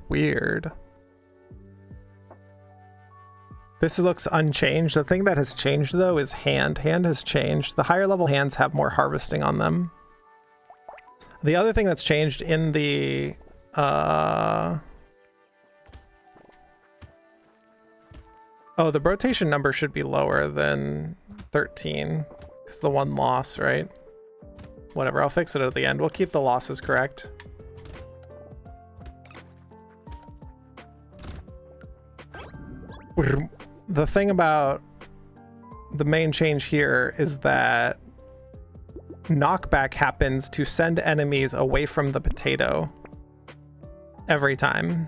Weird. This looks unchanged. The thing that has changed though is hand. Hand has changed. The higher level hands have more harvesting on them. The other thing that's changed in the oh, the rotation number should be lower than 13 because the one loss, right? Whatever, I'll fix it at the end. We'll keep the losses correct. The thing about the main change here is that knockback happens to send enemies away from the potato every time.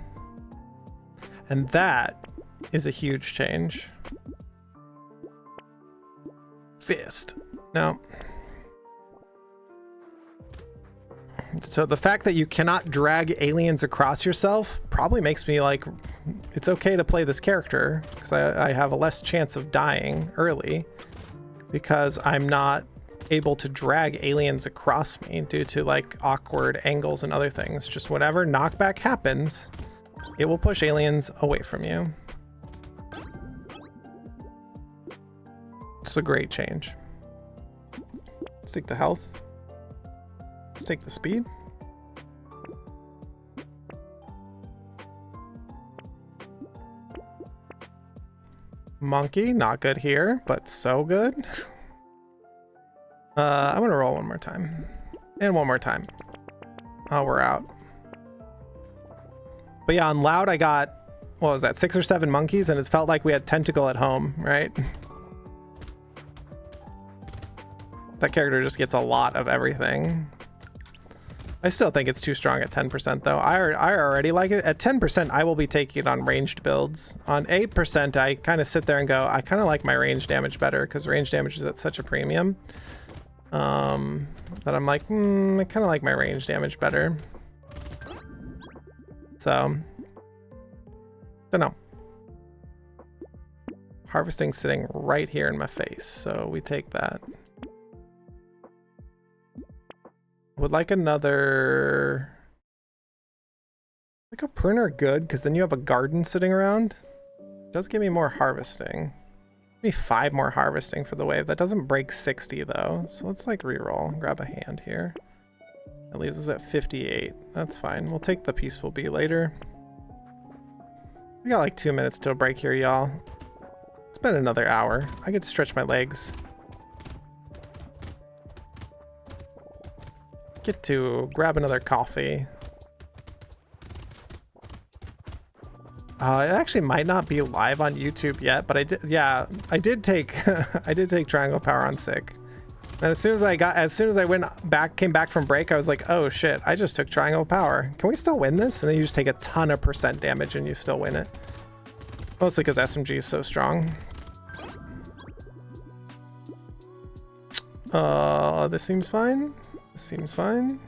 And that is a huge change. Fist. No. So the fact that you cannot drag aliens across yourself probably makes me like, it's okay to play this character because I have a less chance of dying early because I'm not able to drag aliens across me due to like awkward angles and other things. Just whenever knockback happens, it will push aliens away from you. It's a great change. Let's take the health. Let's take the speed. Monkey, not good here, but so good. I'm gonna roll one more time. And one more time. Oh, we're out. But yeah, on loud I got, what was that, 6 or 7 monkeys, and it felt like we had Tentacle at home, right? That character just gets a lot of everything. I still think it's too strong at 10% though. I already like it. At 10%, I will be taking it on ranged builds. On 8%, I kind of sit there and go, I kind of like my range damage better because range damage is at such a premium. That I'm like, I kind of like my range damage better. So, don't know. Harvesting's sitting right here in my face, so we take that. Would like another, like a pruner good, because then you have a garden sitting around. It does give me more harvesting. Give me 5 more harvesting for the wave. That doesn't break 60 though. So let's like reroll, grab a hand here. That leaves us at 58. That's fine. We'll take the peaceful bee later. We got like 2 minutes to a break here, y'all. It's been another hour. I could stretch my legs. Get to grab another coffee. It actually might not be live on YouTube yet, but I did. Yeah, I did take. I did take Triangle Power on sick. And as soon as I came back from break, I was like, oh shit! I just took Triangle Power. Can we still win this? And then you just take a ton of % damage and you still win it. Mostly because SMG is so strong. This seems fine. Seems fine.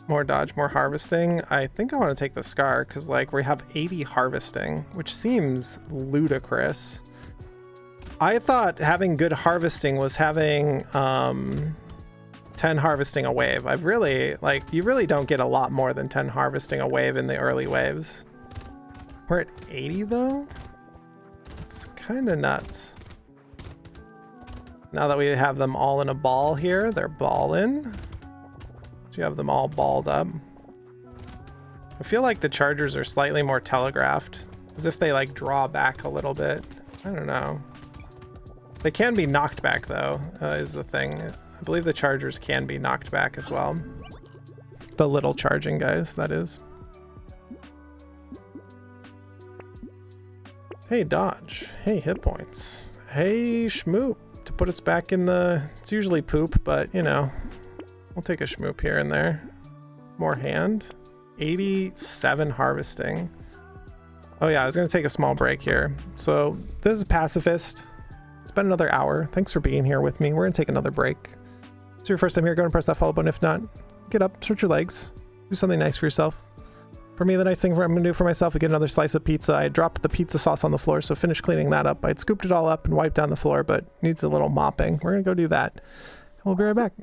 More dodge, more harvesting. I think I want to take the Scar because like we have 80 harvesting, which seems ludicrous. I thought having good harvesting was having 10 harvesting a wave. I've really, like, you really don't get a lot more than 10 harvesting a wave in the early waves. We're at 80 though? It's kind of nuts. Now that we have them all in a ball here, they're balling. So you have them all balled up. I feel like the chargers are slightly more telegraphed, as if they like draw back a little bit. I don't know. They can be knocked back though, is the thing. I believe the chargers can be knocked back as well. The little charging guys, that is. Hey, dodge. Hey, hit points. Hey, schmoop. To put us back in the... It's usually poop, but, you know. We'll take a schmoop here and there. More hand. 87 harvesting. Oh yeah, I was going to take a small break here. So, this is Pacifist. It's been another hour. Thanks for being here with me. We're going to take another break. If it's your first time here, go and press that follow button. If not, get up, stretch your legs. Do something nice for yourself. For me, the nice thing I'm gonna do for myself is get another slice of pizza. I dropped the pizza sauce on the floor, so finish cleaning that up. I'd scooped it all up and wiped down the floor, but needs a little mopping. We're gonna go do that. And we'll be right back.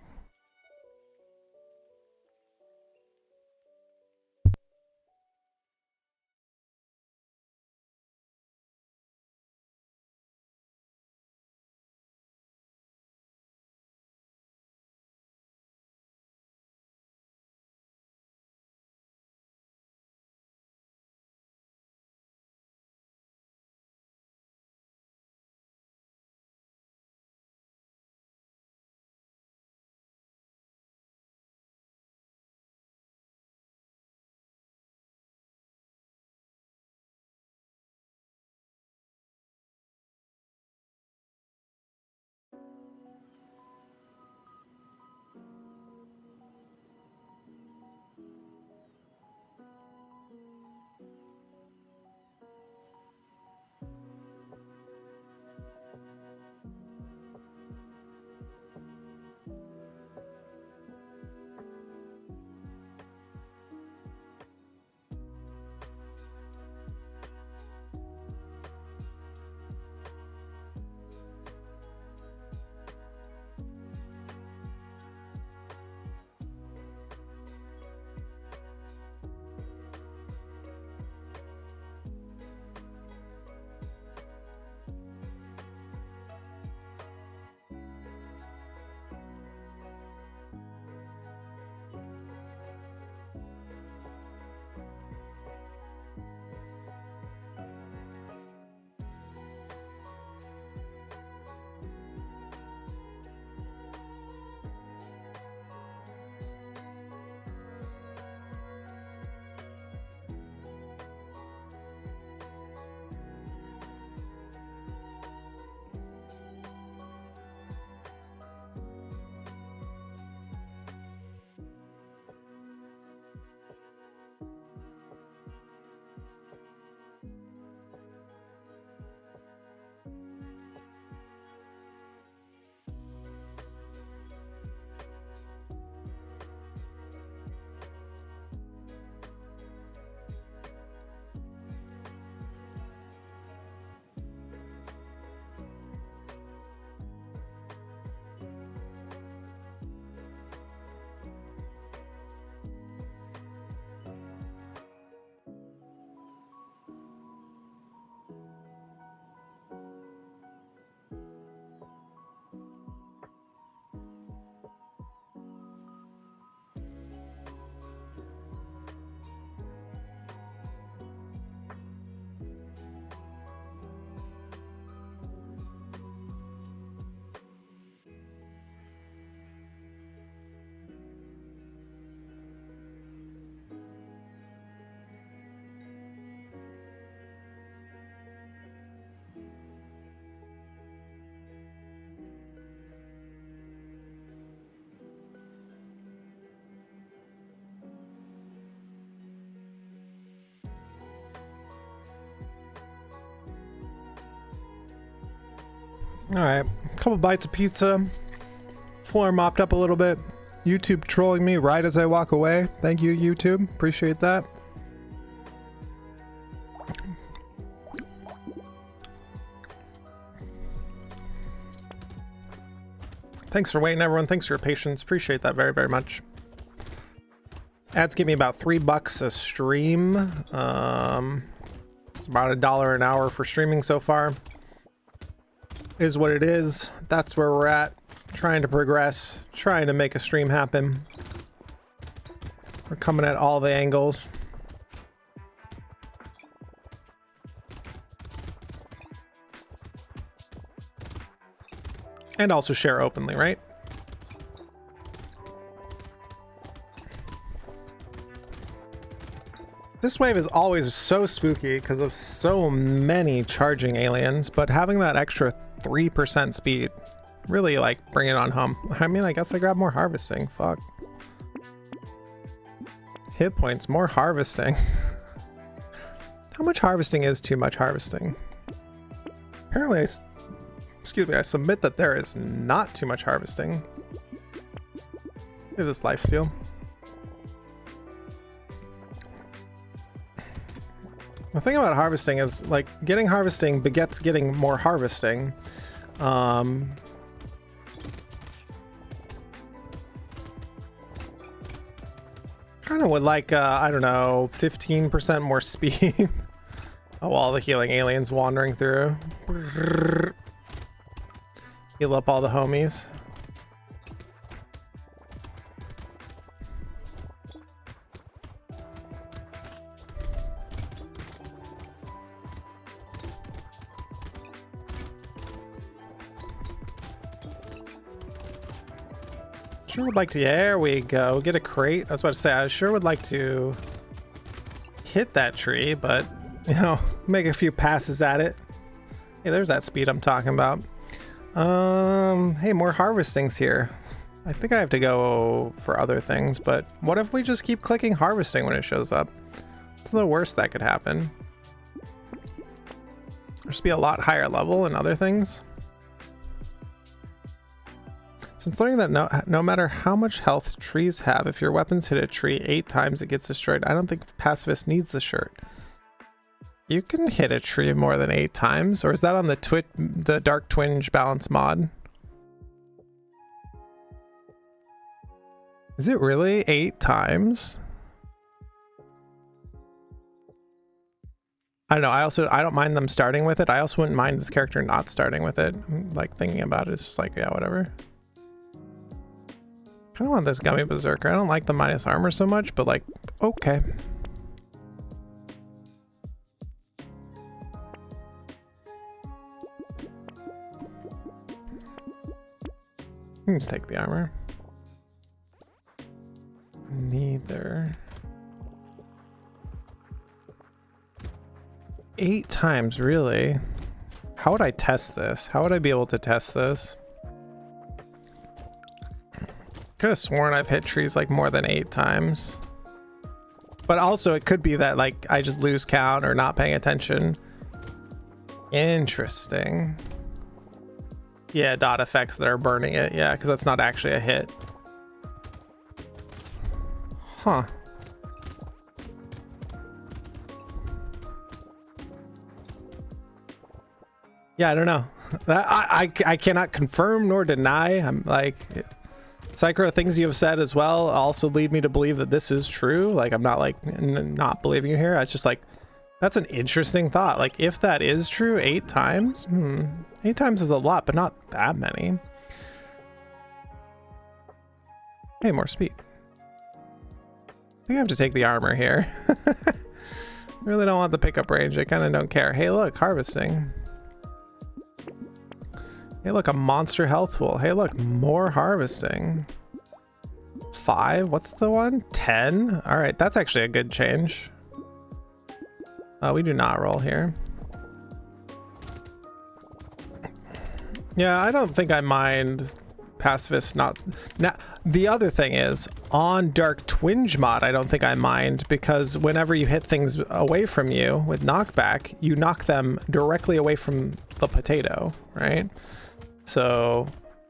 All right, a couple bites of pizza. Floor mopped up a little bit. YouTube trolling me right as I walk away. Thank you, YouTube. Appreciate that. Thanks for waiting, everyone. Thanks for your patience. Appreciate that very, very much. Ads give me about $3 a stream. It's about $1 an hour for streaming so far. Is what it is. That's where we're at. Trying to progress. Trying to make a stream happen. We're coming at all the angles. And also share openly, right? This wave is always so spooky because of so many charging aliens, but having that extra 3% speed really like bring it on home. I mean, I guess I grab more harvesting. Fuck. Hit points, more harvesting. How much harvesting is too much harvesting? Apparently, excuse me, I submit that there is not too much harvesting. Look at this lifesteal. The thing about harvesting is, like, getting harvesting begets getting more harvesting. Kind of would like, I don't know, 15% more speed. Oh, all the healing aliens wandering through. Heal up all the homies. Sure would like to, there we go, get a crate. I was about to say, I sure would like to hit that tree, but, you know, make a few passes at it. Hey, there's that speed I'm talking about. Hey, more harvesting's here. I think I have to go for other things, but what if we just keep clicking harvesting when it shows up? What's the worst that could happen? Just be a lot higher level and other things. Since learning that no matter how much health trees have, if your weapons hit a tree 8 times, it gets destroyed. I don't think Pacifist needs the shirt. You can hit a tree more than 8 times, or is that on the DarkTwinge balance mod? Is it really 8 times? I don't know. I don't mind them starting with it. I also wouldn't mind this character not starting with it. I'm, like, thinking about it, it's just like, yeah, whatever. I don't want this gummy berserker. I don't like the minus armor so much, but like, okay. Let's take the armor. Neither. 8 times, really? How would I test this? How would I be able to test this? Could have sworn I've hit trees like more than 8 times. But also it could be that like I just lose count or not paying attention. Interesting. Yeah, dot effects that are burning it. Yeah, because that's not actually a hit. Huh. Yeah, I don't know. I cannot confirm nor deny. I'm like... Psycho, things you have said as well also lead me to believe that this is true. Like, I'm not like not believing you here. It's just like, that's an interesting thought. Like, if that is true, 8 times? 8 times is a lot, but not that many. Hey, more speed. I think I have to take the armor here. I really don't want the pickup range. I kind of don't care. Hey, look, harvesting. Hey, look, a monster health pool. Hey, look, more harvesting. 5? What's the one? 10? All right, that's actually a good change. We do not roll here. Yeah, I don't think I mind Pacifist not... Now, the other thing is, on DarkTwinge mod, I don't think I mind, because whenever you hit things away from you with knockback, you knock them directly away from the potato, right? So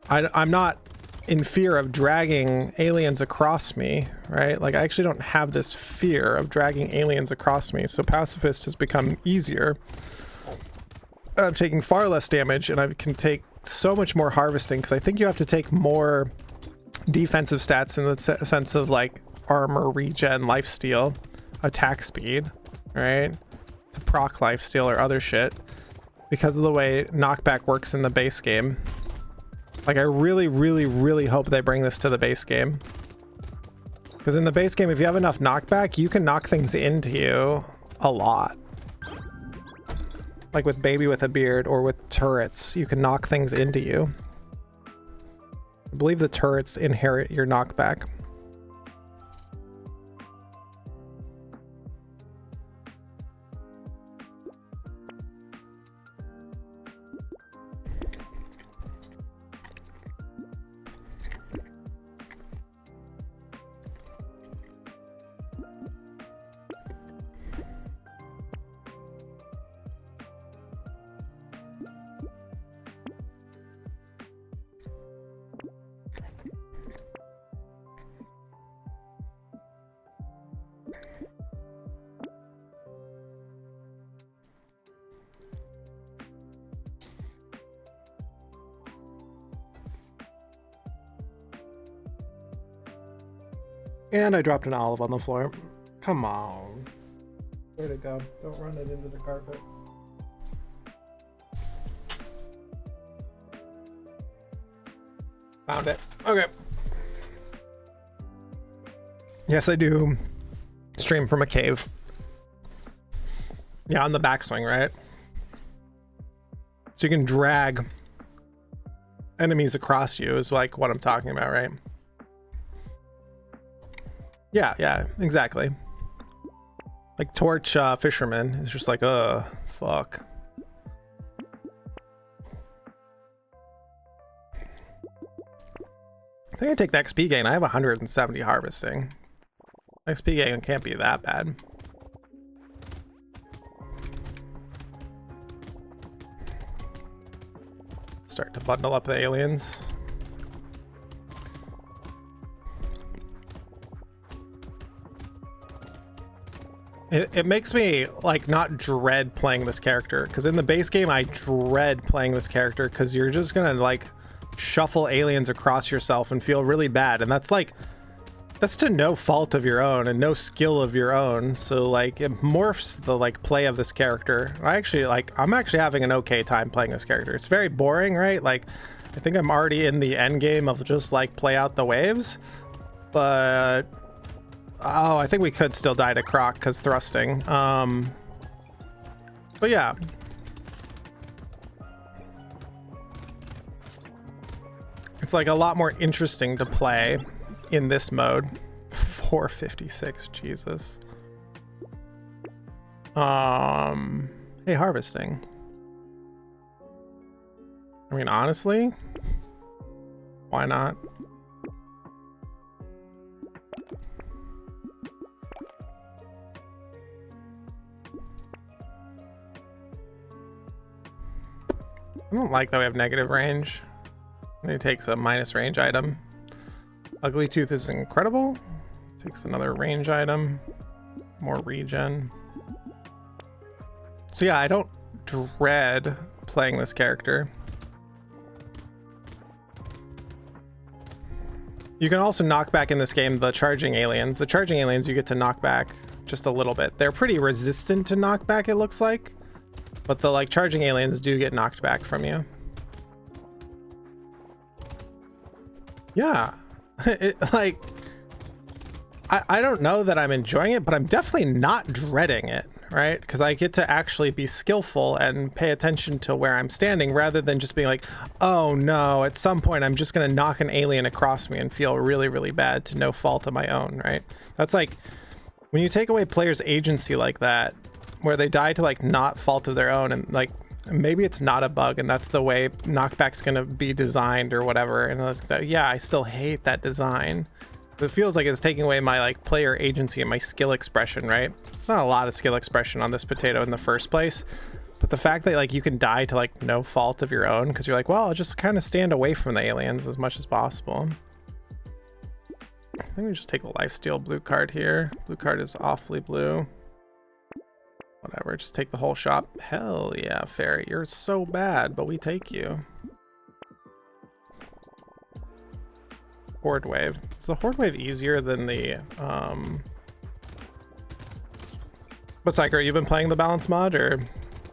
I'm not in fear of dragging aliens across me, right? Like, I actually don't have this fear of dragging aliens across me. So Pacifist has become easier. I'm taking far less damage, and I can take so much more harvesting, because I think you have to take more defensive stats in the sense of like armor, regen, lifesteal, attack speed, right? To proc lifesteal or other shit. Because of the way knockback works in the base game. Like, I really, really, really hope they bring this to the base game. Because in the base game, if you have enough knockback, you can knock things into you a lot. Like with Baby with a Beard or with turrets, you can knock things into you. I believe the turrets inherit your knockback. And I dropped an olive on the floor. Come on. Way to go. Don't run it into the carpet. Found it. Okay. Yes, I do stream from a cave. Yeah, on the backswing, right? So you can drag enemies across you is like what I'm talking about, right? Yeah, exactly. Like Torch Fisherman is just like, fuck. I think I take the XP gain. I have 170 harvesting. XP gain can't be that bad. Start to bundle up the aliens. It makes me like not dread playing this character, because in the base game I dread playing this character because you're just gonna like shuffle aliens across yourself and feel really bad, and that's to no fault of your own and no skill of your own. So like it morphs the like play of this character. I'm actually having an okay time playing this character. It's very boring, right? Like I think I'm already in the end game of just like play out the waves, but oh, I think we could still die to Croc because thrusting. But yeah. It's like a lot more interesting to play in this mode. 456, Jesus. Hey, harvesting. I mean, honestly, why not? I don't like that we have negative range. It takes a minus range item. Ugly Tooth is incredible. Takes another range item. More regen. So yeah, I don't dread playing this character. You can also knock back in this game the charging aliens. The charging aliens you get to knock back just a little bit. They're pretty resistant to knockback, it looks like. But the like charging aliens do get knocked back from you. Yeah. Like, I don't know that I'm enjoying it, but I'm definitely not dreading it, right? Because I get to actually be skillful and pay attention to where I'm standing rather than just being like, oh no, at some point I'm just gonna knock an alien across me and feel really, really bad to no fault of my own, right? That's like, when you take away players' agency like that, where they die to like not fault of their own, and like maybe it's not a bug and that's the way knockback's gonna be designed or whatever, and yeah, I still hate that design, but it feels like it's taking away my like player agency and my skill expression, right? There's not a lot of skill expression on this potato in the first place, but the fact that like you can die to like no fault of your own because you're like, well, I'll just kind of stand away from the aliens as much as possible. I think we just take the lifesteal blue card here. Blue card is awfully blue. Whatever, just take the whole shop. Hell yeah, Fairy, you're so bad, but we take you. Horde Wave. Is the Horde Wave easier than the But Psycho, you been playing the balance mod, or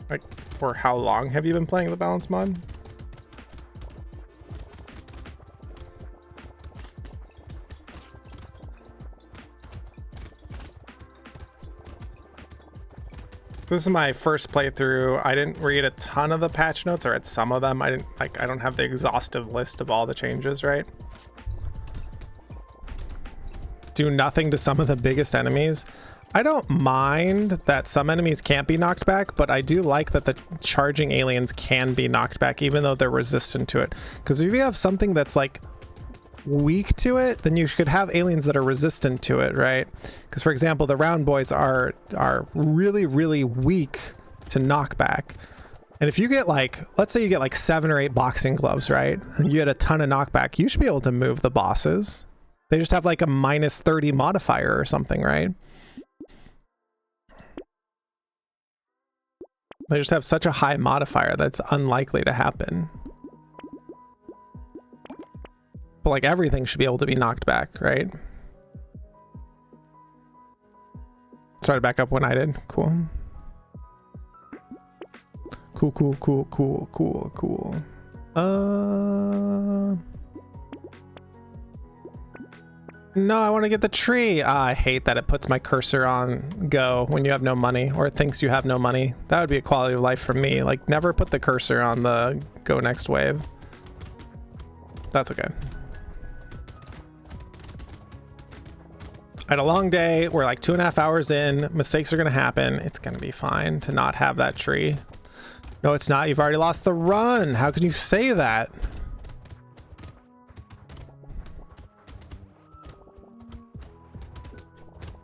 like, or how long have you been playing the balance mod? This is my first playthrough. I didn't read a ton of the patch notes, or read some of them. I don't have the exhaustive list of all the changes, right? Do nothing to some of the biggest enemies. I don't mind that some enemies can't be knocked back, but I do like that the charging aliens can be knocked back even though they're resistant to it. Because if you have something that's like weak to it, then you should have aliens that are resistant to it, right? Because for example, the round boys are really, really weak to knockback. And if you get like, let's say you get like 7 or 8 boxing gloves, right? And you get a ton of knockback, you should be able to move the bosses. They just have like a minus 30 modifier or something, right? They just have such a high modifier that's unlikely to happen. But like everything should be able to be knocked back, right? Started back up when I did. Cool. Cool. No, I want to get the tree. I hate that it puts my cursor on go when you have no money, or it thinks you have no money. That would be a quality of life for me. Like, never put the cursor on the go next wave. That's okay. I had a long day. We're like 2.5 hours in. Mistakes are going to happen. It's going to be fine to not have that tree. No, it's not. You've already lost the run. How can you say that?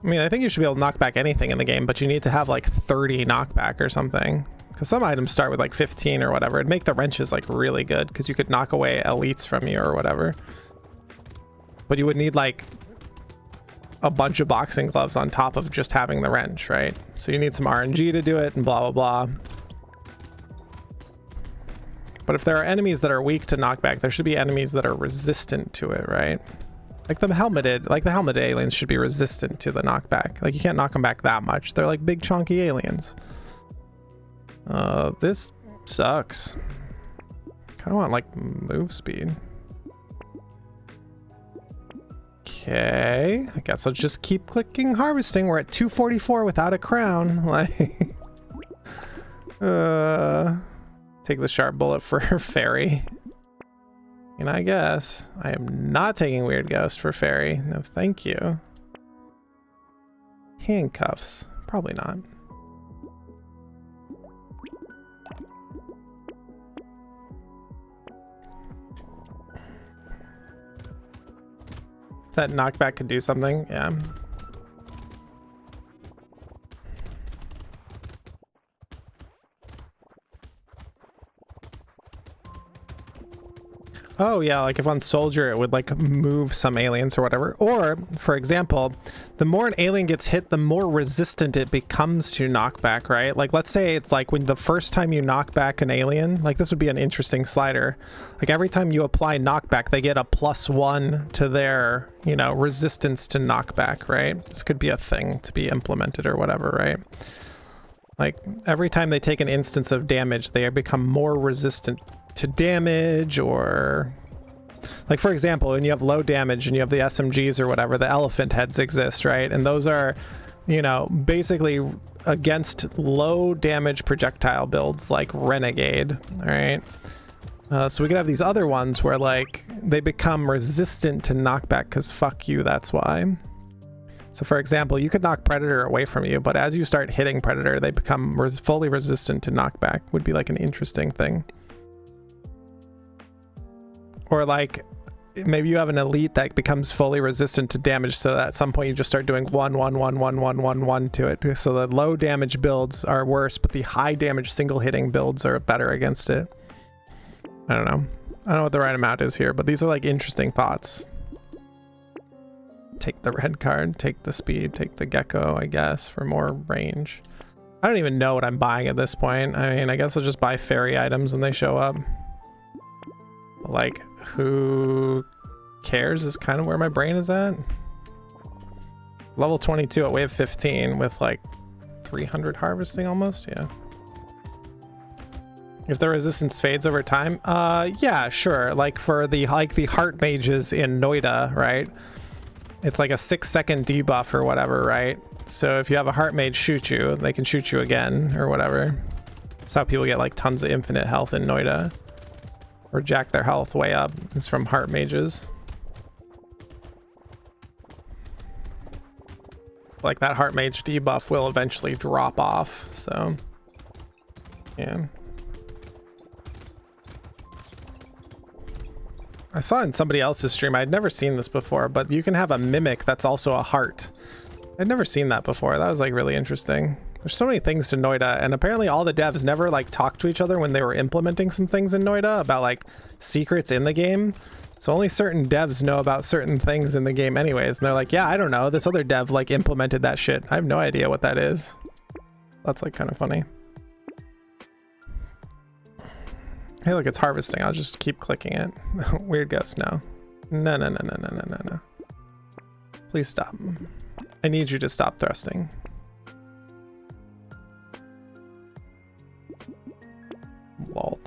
I mean, I think you should be able to knock back anything in the game, but you need to have like 30 knockback or something. Because some items start with like 15 or whatever. It'd make the wrenches like really good because you could knock away elites from you or whatever. But you would need like a bunch of boxing gloves on top of just having the wrench, right? So you need some RNG to do it and blah, blah, blah. But if there are enemies that are weak to knockback, there should be enemies that are resistant to it, right? Like the helmeted aliens should be resistant to the knockback. Like you can't knock them back that much. They're like big chunky aliens. This sucks. Kind of want like move speed. Okay, I guess I'll just keep clicking harvesting. We're at 244 without a crown. Like, take the sharp bullet for fairy. And I guess I am not taking weird ghost for fairy. No, thank you. Handcuffs, probably not. That knockback could do something, yeah. Oh yeah, like if on soldier it would like move some aliens or whatever. Or, for example, the more an alien gets hit, the more resistant it becomes to knockback, right? Like let's say it's like when the first time you knock back an alien, like this would be an interesting slider. Like every time you apply knockback, they get a +1 to their, you know, resistance to knockback, right? This could be a thing to be implemented or whatever, right? Like every time they take an instance of damage, they become more resistant to damage. Or like for example, when you have low damage and you have the SMGs or whatever, the elephant heads exist, right? And those are, you know, basically against low damage projectile builds like Renegade, all right? So we could have these other ones where like they become resistant to knockback because fuck you, that's why. So for example, you could knock Predator away from you, but as you start hitting Predator, they become fully resistant to knockback. Would be like an interesting thing. Or like maybe you have an elite that becomes fully resistant to damage, so that at some point you just start doing 1 1 1 1 1 1 1 to it. So the low damage builds are worse, but the high damage single hitting builds are better against it. I don't know. I don't know what the right amount is here, but these are like interesting thoughts. Take the red card, take the speed, take the gecko, I guess, for more range. I don't even know what I'm buying at this point. I mean, I guess I'll just buy fairy items when they show up. Like, who cares is kind of where my brain is at. Level 22 at wave 15 with like 300 harvesting almost, yeah. If the resistance fades over time, yeah, sure. Like for the heart mages in Noida, right? It's like a 6-second debuff or whatever, right? So if you have a heart mage shoot you, they can shoot you again or whatever. That's how people get like tons of infinite health in Noida. Or jack their health way up. It's from heart mages. Like that heart mage debuff will eventually drop off, so yeah. I saw in somebody else's stream, I'd never seen this before, but you can have a mimic that's also a heart. I'd never seen that before. That was like really interesting. There's so many things to Noida, and apparently all the devs never like talked to each other when they were implementing some things in Noida about like secrets in the game. So only certain devs know about certain things in the game anyways. And they're like, yeah, I don't know. This other dev like implemented that shit. I have no idea what that is. That's like kind of funny. Hey, look, it's harvesting. I'll just keep clicking it. Weird ghost, no. No, no, no, no, no, no, no, no. Please stop. I need you to stop thrusting.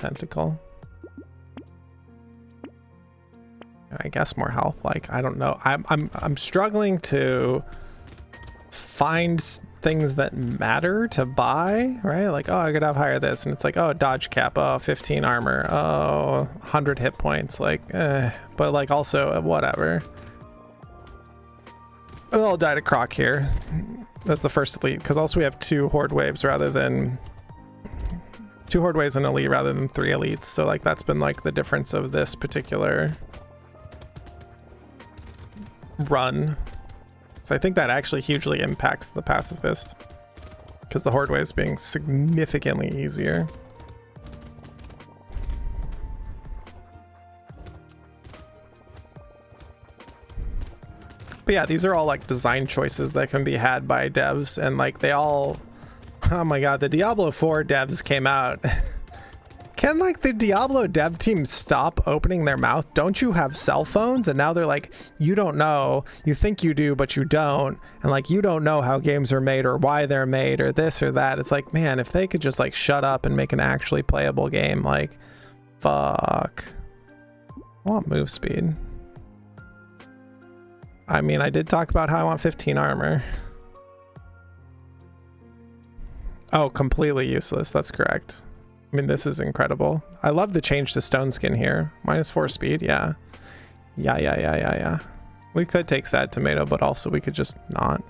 tentacle. I guess more health. Like, I don't know. I'm struggling to find things that matter to buy, right? Like, oh, I could have higher this, and it's like, oh, dodge cap, oh, 15 armor, oh, 100 hit points, like, but like also whatever. I'll die to Croc here. That's the first elite, because also we have 2 horde waves rather than 2 horde waves and elite rather than 3 elites. So like that's been like the difference of this particular run. So I think that actually hugely impacts the Pacifist, because the horde waves being significantly easier. But yeah, these are all like design choices that can be had by devs, and like they all, oh my god, the Diablo 4 devs came out. Can like the Diablo dev team stop opening their mouth? Don't you have cell phones? And now they're like, you don't know, you think you do, but you don't. And like, you don't know how games are made or why they're made or this or that. It's like, man, if they could just like shut up and make an actually playable game, like, fuck. I want move speed. I mean, I did talk about how I want 15 armor. Oh, completely useless. That's correct. I mean, this is incredible. I love the change to stone skin here. -4 speed, yeah. Yeah. We could take sad tomato, but also we could just not.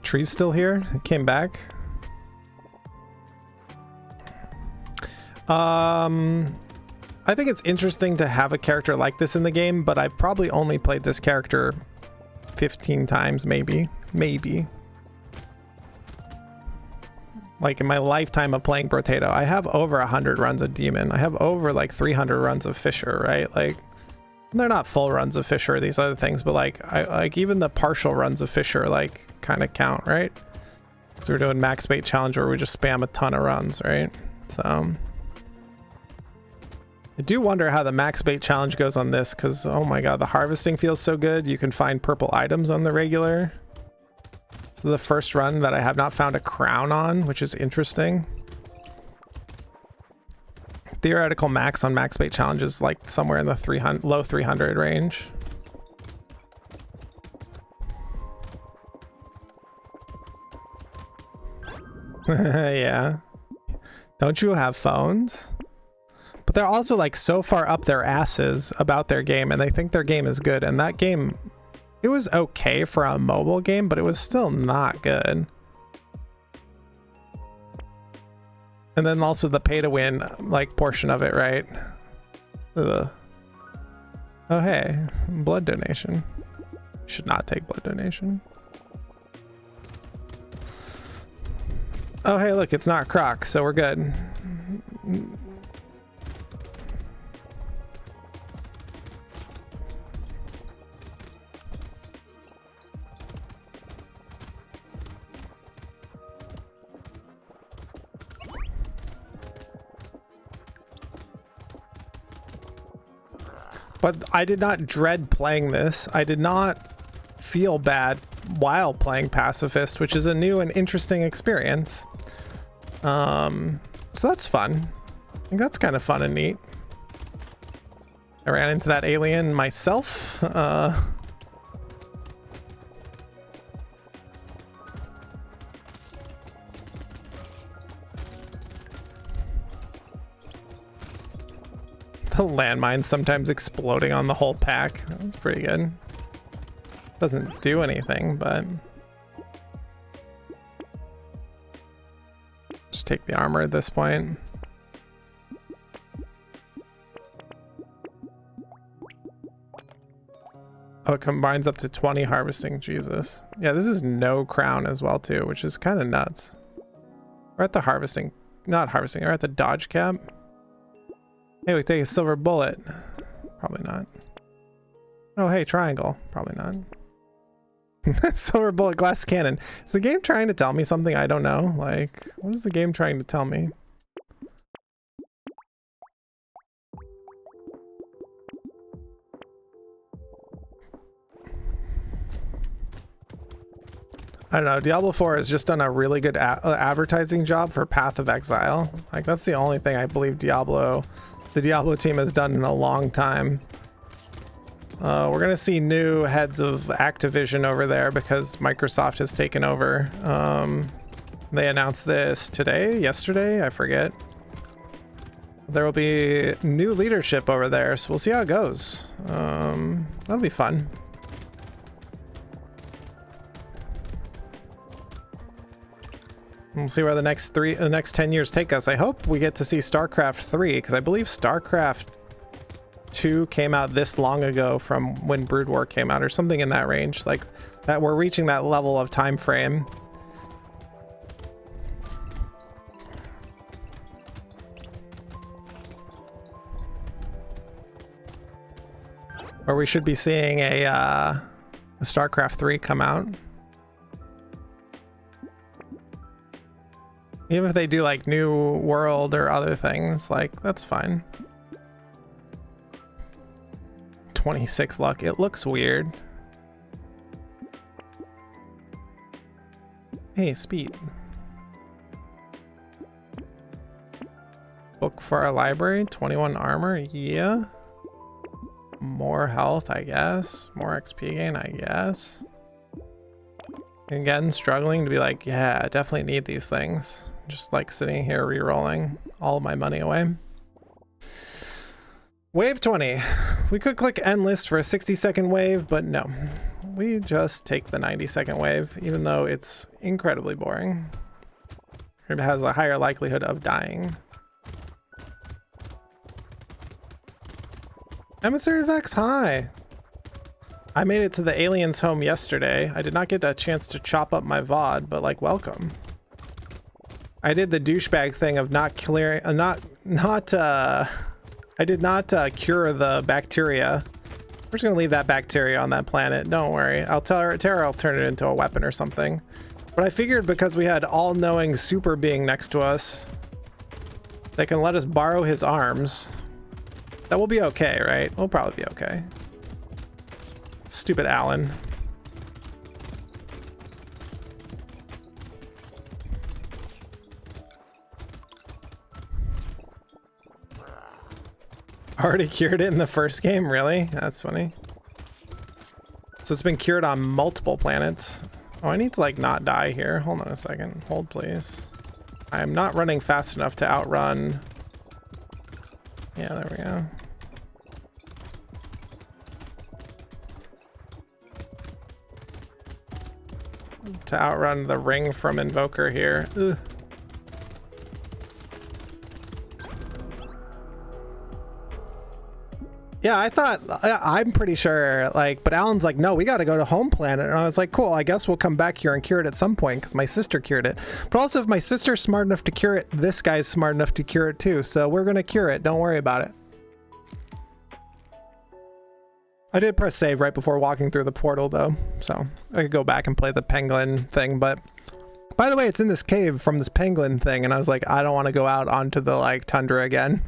Tree's still here? It came back. I think it's interesting to have a character like this in the game, but I've probably only played this character 15 times, maybe. Like in my lifetime of playing Brotato, I have over 100 runs of Demon. I have over like 300 runs of Fisher, right? Like, they're not full runs of Fisher or these other things, but like, like even the partial runs of Fisher like kind of count, right? So we're doing max bait challenge where we just spam a ton of runs, right? So I do wonder how the max bait challenge goes on this, because oh my god, the harvesting feels so good. You can find purple items on the regular. This is the first run that I have not found a crown on, which is interesting. Theoretical max on max bait challenge is like somewhere in the low 300 range. Yeah. Don't you have phones? But they're also like so far up their asses about their game, and they think their game is good, and that game, it was okay for a mobile game, but it was still not good. And then also the pay to win like portion of it, right? Ugh. Oh hey, blood donation. Should not take blood donation. Oh hey, look, it's not Croc, so we're good. But I did not dread playing this. I did not feel bad while playing Pacifist, which is a new and interesting experience. So that's fun. I think that's kind of fun and neat. I ran into that alien myself. The landmines sometimes exploding on the whole pack. That's pretty good. Doesn't do anything, but just take the armor at this point. Oh, it combines up to 20 harvesting. Jesus. Yeah, this is no crown as well too, which is kind of nuts. We're at the harvesting, not harvesting, we're at the dodge cap. Hey, we take a silver bullet. Probably not. Oh, hey, triangle. Probably not. Silver bullet, glass cannon. Is the game trying to tell me something I don't know? Like, what is the game trying to tell me? I don't know, Diablo 4 has just done a really good advertising job for Path of Exile. Like, that's the only thing I believe the Diablo team has done in a long time. We're gonna see new heads of Activision over there because Microsoft has taken over. They announced this yesterday, I forget. There will be new leadership over there, so we'll see how it goes. That'll be fun. We'll see where the next 10 years take us. I hope we get to see StarCraft 3, because I believe StarCraft 2 came out this long ago from when Brood War came out, or something in that range. Like that, we're reaching that level of time frame. Or we should be seeing a StarCraft 3 come out. Even if they do like New World or other things, like that's fine. 26 luck. It looks weird. Hey, speed. Book for our library. 21 armor. Yeah. More health, I guess. More XP gain, I guess. Again, struggling to be like, yeah, I definitely need these things. Just like sitting here re-rolling all of my money away. Wave 20. We could click end list for a 60-second wave, but no. We just take the 90-second wave, even though it's incredibly boring. It has a higher likelihood of dying. Emissary Vex, hi! I made it to the aliens' home yesterday. I did not get that chance to chop up my VOD, but like, welcome. I did the douchebag thing of not clearing, I did not cure the bacteria. We're just gonna leave that bacteria on that planet. Don't worry. I'll tell her, I'll turn it into a weapon or something. But I figured because we had all-knowing super being next to us, they can let us borrow his arms. That will be okay, right? We'll probably be okay. Stupid Alan. Already cured it in the first game? Really? That's funny. So it's been cured on multiple planets. Oh, I need to like not die here. Hold on a second. Hold, please. I am not running fast enough to outrun. Yeah, there we go. To outrun the ring from Invoker here. Ugh. Yeah, I thought, I'm pretty sure, like, but Alan's like, no, we got to go to home planet. And I was like, cool, I guess we'll come back here and cure it at some point because my sister cured it. But also, if my sister's smart enough to cure it, this guy's smart enough to cure it too. So we're going to cure it. Don't worry about it. I did press save right before walking through the portal, though. So I could go back and play the penguin thing. But by the way, it's in this cave from this penguin thing. And I was like, I don't want to go out onto the, like, tundra again.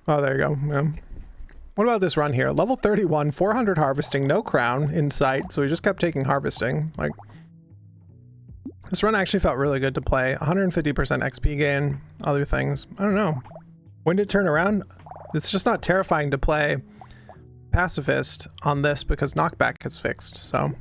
Oh, there you go. Yeah. What about this run here? Level 31, 400 harvesting, no crown in sight, so we just kept taking harvesting. Like, this run actually felt really good to play. 150% XP gain, other things. I don't know. When did it turn around? It's just not terrifying to play Pacifist on this because knockback is fixed, so